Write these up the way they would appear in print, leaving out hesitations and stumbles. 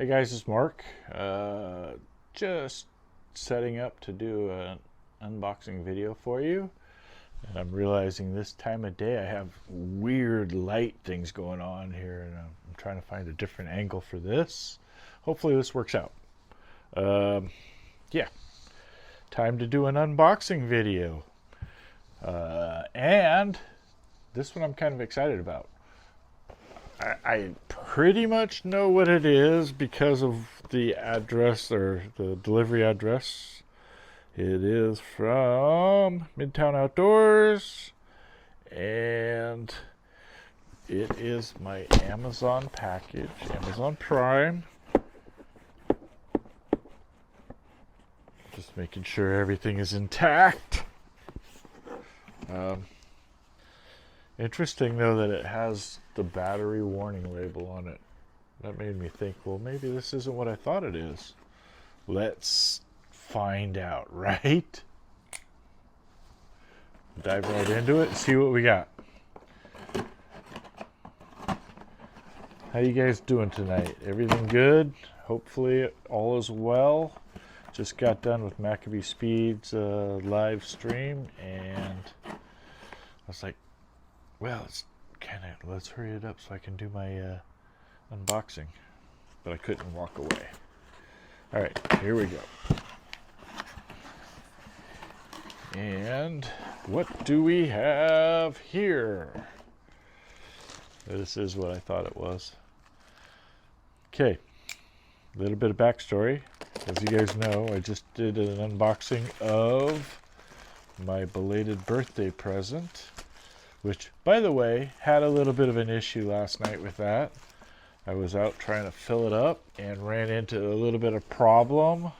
Hey guys, it's Mark. Just setting up to do an unboxing video for you. And I'm realizing this time of day I have weird light things going on here, and I'm trying to find a different angle for this. Hopefully this works out. Yeah, time to do an unboxing video. And this one I'm kind of excited about. I pretty much know what it is because of the address or the delivery address. It is from Midtown Outdoors, and it is my Amazon package, Amazon Prime. Just making sure everything is intact. Interesting though that it has the battery warning label on it. That made me think, well, maybe this isn't what I thought it is. Let's find out, right? Dive right into it and see what we got. How you guys doing tonight? Everything good? Hopefully all is well. Just got done with Maccabee Speed's live stream, and I was like, well, let's hurry it up so I can do my unboxing. But I couldn't walk away. All right, here we go. And what do we have here? This is what I thought it was. Okay, a little bit of backstory. As you guys know, I just did an unboxing of my belated birthday present, which, by the way, had a little bit of an issue last night with that. I was out trying to fill it up and ran into a little bit of problem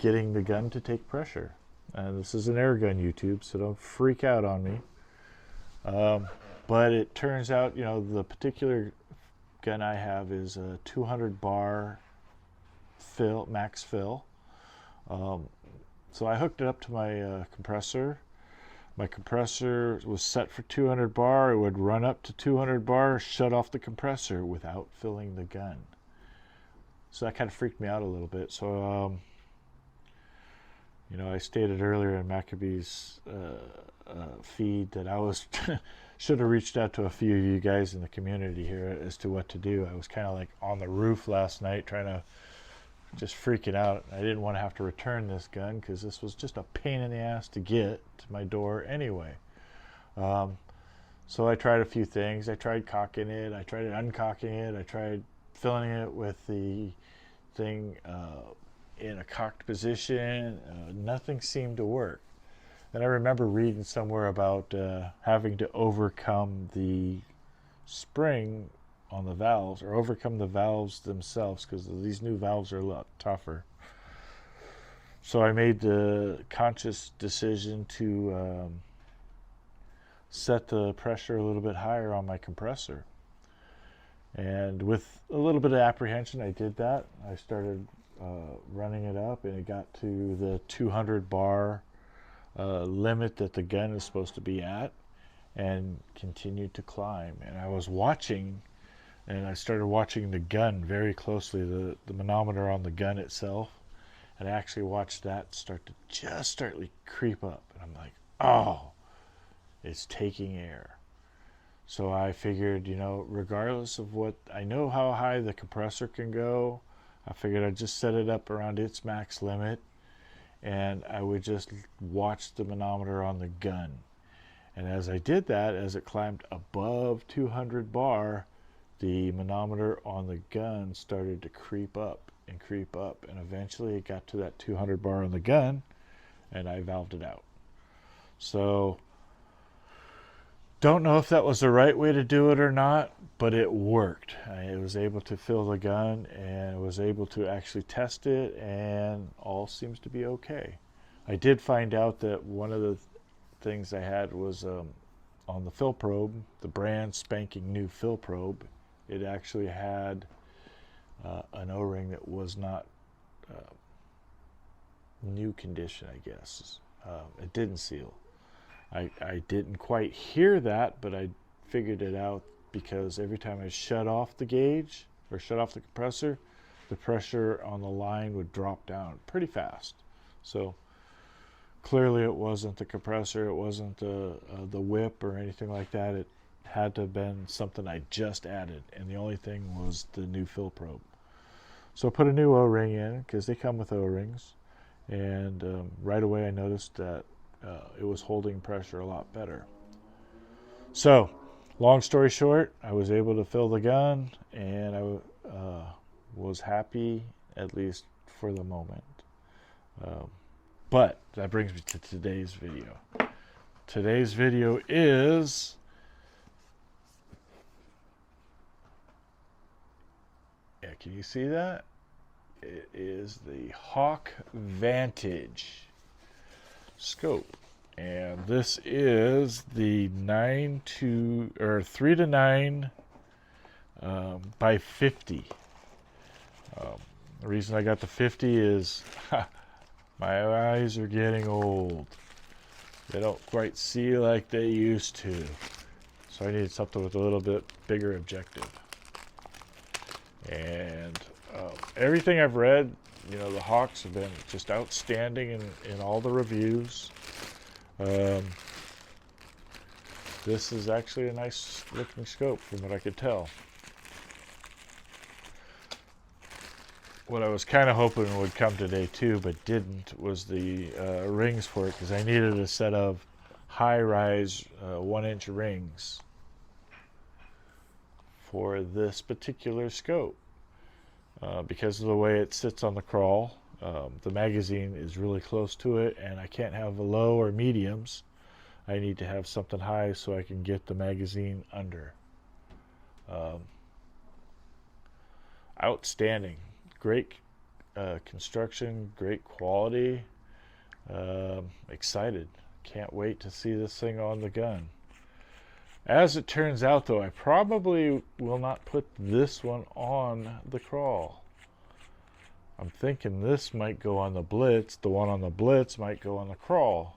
getting the gun to take pressure. And this is an air gun YouTube, so don't freak out on me. But it turns out, the particular gun I have is a 200 bar fill, max fill. So I hooked it up to my compressor. My compressor was set for 200 bar. It would run up to 200 bar, shut off the compressor without filling the gun. So that kind of freaked me out a little bit. So, I stated earlier in Maccabee's feed that I was should have reached out to a few of you guys in the community here as to what to do. I was kind of like on the roof last night trying to just freaking out. I didn't want to have to return this gun because this was just a pain in the ass to get to my door anyway. So I tried a few things. I tried cocking it. I tried uncocking it. I tried filling it with the thing in a cocked position. Nothing seemed to work. And I remember reading somewhere about having to overcome the spring on the valves, or overcome the valves themselves, because these new valves are a lot tougher. So I made the conscious decision to set the pressure a little bit higher on my compressor. And with a little bit of apprehension, I did that. I started running it up, and it got to the 200 bar limit that the gun is supposed to be at, and continued to climb. And I was watching, and I started watching the gun very closely, the manometer on the gun itself, and I actually watched that start to creep up. And I'm like, oh, it's taking air. So I figured, regardless of what, I know how high the compressor can go, I figured I'd just set it up around its max limit, and I would just watch the manometer on the gun. And as I did that, as it climbed above 200 bar, the manometer on the gun started to creep up, and eventually it got to that 200 bar on the gun, and I valved it out. So don't know if that was the right way to do it or not, but it worked. I was able to fill the gun and was able to actually test it, and all seems to be okay. I did find out that one of the things I had was on the fill probe, the brand spanking new fill probe. It actually had an O-ring that was not new condition, I guess. It didn't seal. I didn't quite hear that, but I figured it out because every time I shut off the gauge, or shut off the compressor, the pressure on the line would drop down pretty fast. So clearly it wasn't the compressor, it wasn't the whip or anything like that. It had to have been something I just added, and the only thing was the new fill probe. So I put a new O-ring in, because they come with O-rings, and right away I noticed that it was holding pressure a lot better. So long story short, I was able to fill the gun, and I was happy, at least for the moment. But that brings me to today's video. Today's video is can you see that? It is the Hawk Vantage scope, and this is the 3 to 9 by 50. The reason I got the 50 is my eyes are getting old. They don't quite see like they used to, so I needed something with a little bit bigger objective. And everything I've read, you know, the Hawks have been just outstanding in all the reviews. This is actually a nice looking scope from what I could tell. What I was kind of hoping would come today too, but didn't, was the rings for it, because I needed a set of high-rise 1-inch rings for this particular scope. Because of the way it sits on the crawl, the magazine is really close to it, and I can't have low or mediums. I need to have something high so I can get the magazine under. Outstanding. Great construction, great quality. Excited. Can't wait to see this thing on the gun. As it turns out, though, I probably will not put this one on the crawl. I'm thinking this might go on the Blitz. The one on the Blitz might go on the crawl.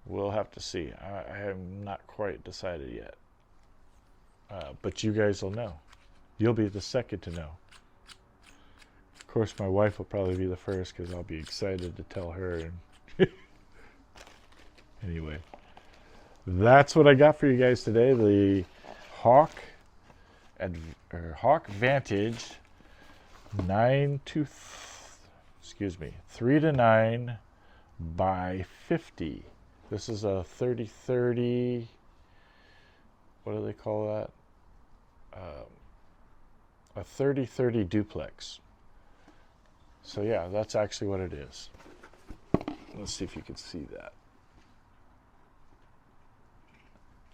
We'll have to see. I have not quite decided yet. But you guys will know. You'll be the second to know. Of course, my wife will probably be the first, because I'll be excited to tell her. Anyway. That's what I got for you guys today. The Hawk Vantage 3 to 9 by 50. This is a 30-30. What do they call that? A 30-30 duplex. So yeah, that's actually what it is. Let's see if you can see that.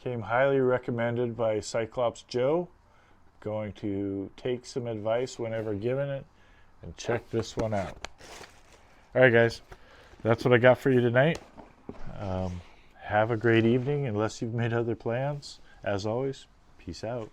Came highly recommended by Cyclops Joe. Going to take some advice whenever given it and check this one out. Alright guys, that's what I got for you tonight. Have a great evening, unless you've made other plans. As always, peace out.